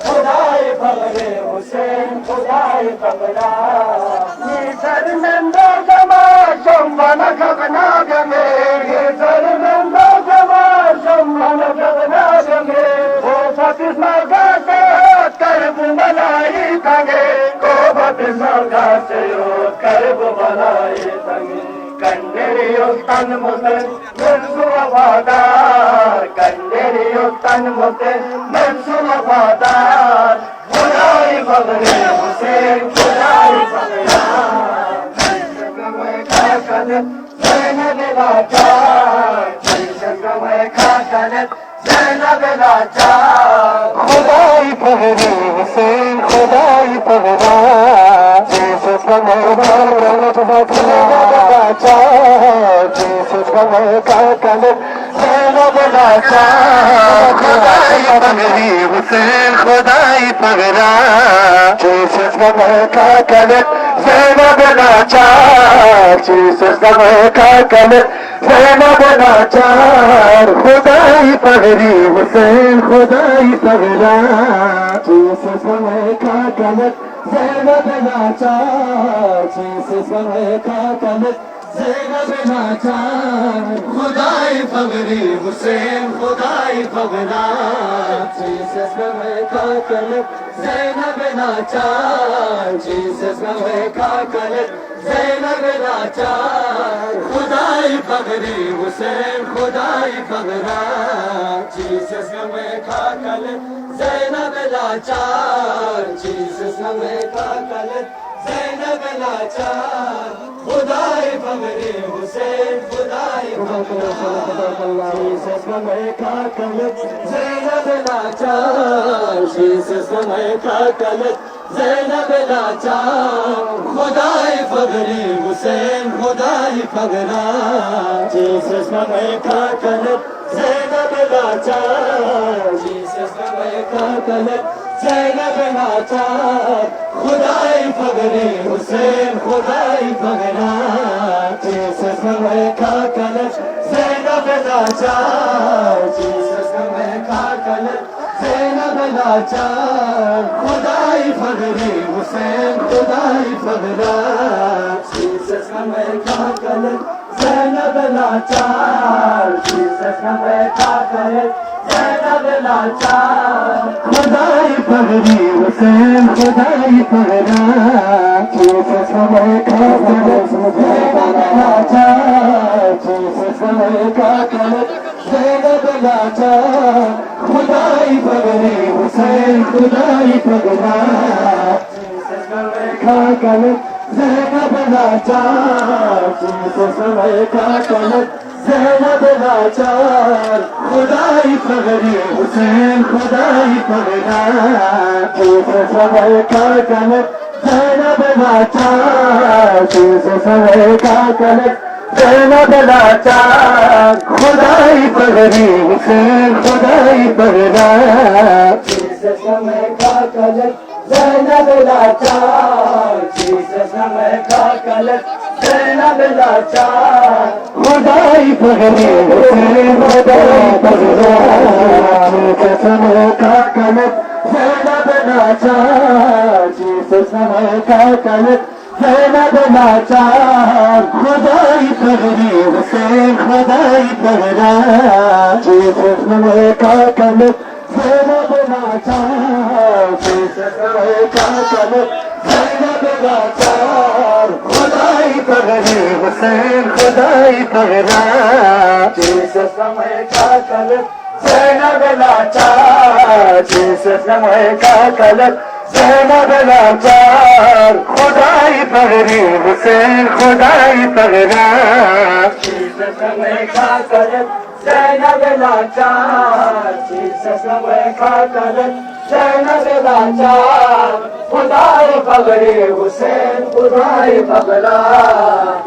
खुदाई पगले हुसैन खुदाई पगला ये शर्मिंदा जमा शंबन खगना गमे ये शर्मिंदा जमा शंबन खगना गमे वो फतिस मगा से करब मलाई तंगे को फतिस मगा से करब मलाई तंगे कंडेरियो तन मुतन मनसु वफादार कंडेरियो तन मुतन मनसु वफादार खुदाई पगले हुसैन खुदाई पगला ज़ैनब लाचार ज़ैनब लाचार खुदाई पगले हुसैन खुदाई पगला Jesus Kame Kakale Zainab Lachaar Khudai Pagli Hussain Khudai Pagla Jesus Kame Kakale Zainab Lachaar Jesus Kame Kakale Zainab Lachaar Khudai Pagli Hussain Khudai Pagla Jesus Kame Kakale Zainab Lachaar Jesus Kame Kakale Zainab लाचार खुदाई पगली हुसैन खुदाई पगला Jesus में का club Zainab लाचार Jesus में का कलब ज़ैनब लाचार खुदाई पगली हुसैन खुदाई पगला जीसस में का कलब ज़ैनब लाचार जीसस में का कलब ज़ैनब लाचार खुदाई पगले हुसैन खुदाई पगला जीसस में का कलब ज़ैनब लाचार जीसस में का कलब ज़ैनब लाचार खुदाई पगले हुसैन खुदाई पगला जीसस में का कलब ज़ैनब लाचार जीसस में का कलब ज़ैनब लाचार खुदाई पगले हुसैन खुदाई पगला जीसस में का कलब ज़ैनब लाचार जीसस में का कलब ज़ैनब लाचार खुदाई पगले हुसैन खुदाई पगला जीसस में का कलब ज़ैनब लाचार जीसस में का कलब ज़ैनब लाचार खुदाई पगली हुसैन खुदाई पगला जीसस में का कलब ज़ैनब लाचार जीसस में का कलब ज़ैनब लाचार खुदाई पगली हुसैन खुदाई पगला जीसस में का कलब ज़ैनब लाचार जीसस में का कलब ज़ैनब लाचार खुदाई पगली हुसैन खुदाई पगला जीसस में का कलब ज़ैनब लाचार जीसस में का कलब ज़ैनब लाचार खुदाई पगली हुसैन खुदाई पगला जीसस में का कलब ज़ैनब लाचार जीसस में का कलब ज़ैनब लाचार खुदाई पगली हुसैन खुदाई पगला जीसस में का कलब ज़ैनब लाचार जीसस में का कलब ज़ैनब लाचार खुदाई पगली हुसैन खुदाई पगला जीसस में का कलब ज़ैनब लाचार जीसस में का कलब ज़ैनब लाचार खुदाई पगली हुसैन खुदाई पगला जीसस में का कलब ज़ैनब लाचार जीसस में का कलब ज़ैनब लाचार खुदाई पगली हुसैन खुदाई पगला जीसस में का कलब ज़ैनब लाचार जीसस में का कलब ज़ैनब लाचार खुदाई पगली हुसैन खुदाई पगला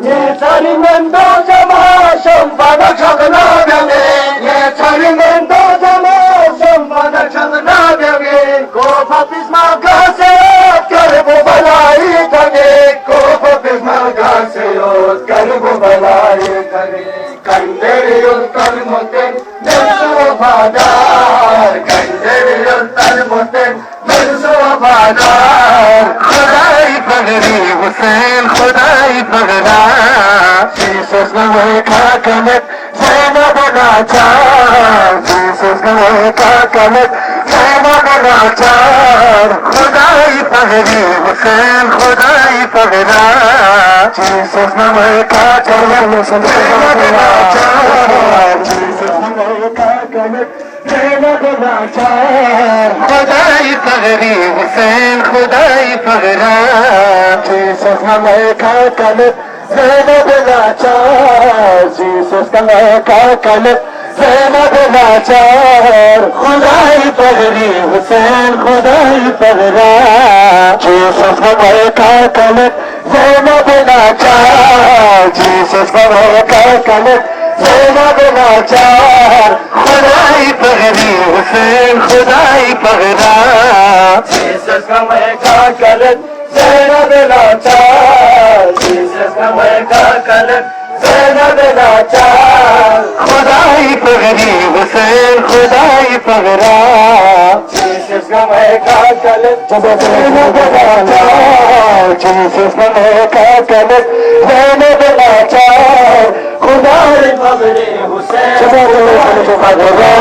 ये शर्मिंदा जमा शंबन खगना गमे ये शर्मिंदा जमा शंबन खगना गमे को फतिस मगा से करब भलाई करे को फतिस मगा से करब भलाई करे कंडेरियो तन मुतन वफादार कंजर युल्तर मुतिन मिर्ज़ वफादार खुदाई पगड़ी हुसैन खुदाई पगड़ा Jesus नवे काकमत ज़ैनब नाचार Jesus नवे काकमत ज़ैनब नाचार खुदाई पगड़ी हुसैन खुदाई पगड़ा Jesus नवे काकमत ज़ैनब नाचार Jesus नवे काकमत ज़ैनब नाचार खुदाई पगड़ी हुसैन खुदाई पगड़ा Jesus नवे काकमत ज़ैनब नाचार Jesus नवे काकमत ज़ैनब नाचार खुदाई पगड़ी हुसैन खुदाई पगड़ा Jesus नवे काकमत ज़ैनब नाचार Jesus नवे काकमत ज़ैनब नाचार खुदाई पगड़ी हुसैन खुदाई पगड़ा Jesus नवे काकमत ज़ैनब नाचार Jesus नवे काकमत ज़ैनब नाचार खुदाई पगड़ी हुसैन खुदाई पगड़ा Jesus नवे काकमत ज़ैनब नाचार Jesus नवे काकमत ज़ैनब नाचार खुदाई पगड़ी हुसैन पगड़ा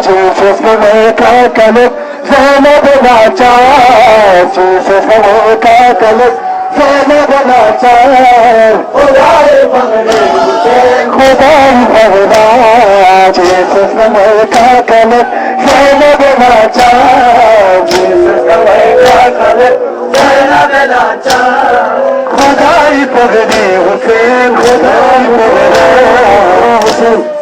Jesus नवे काकमत ज़ैनब नाचार Jesus नवे काकमत ज़ैनब नाचार खुदाई पगड़ी हुसैन खुदाई पगड़ा Jesus नवे काकमत ज़ैनब नाचार Jesus नवे काकमत ज़ैनब नाचार खुदाई पगड़ी हुसैन खुदाई पगड़ा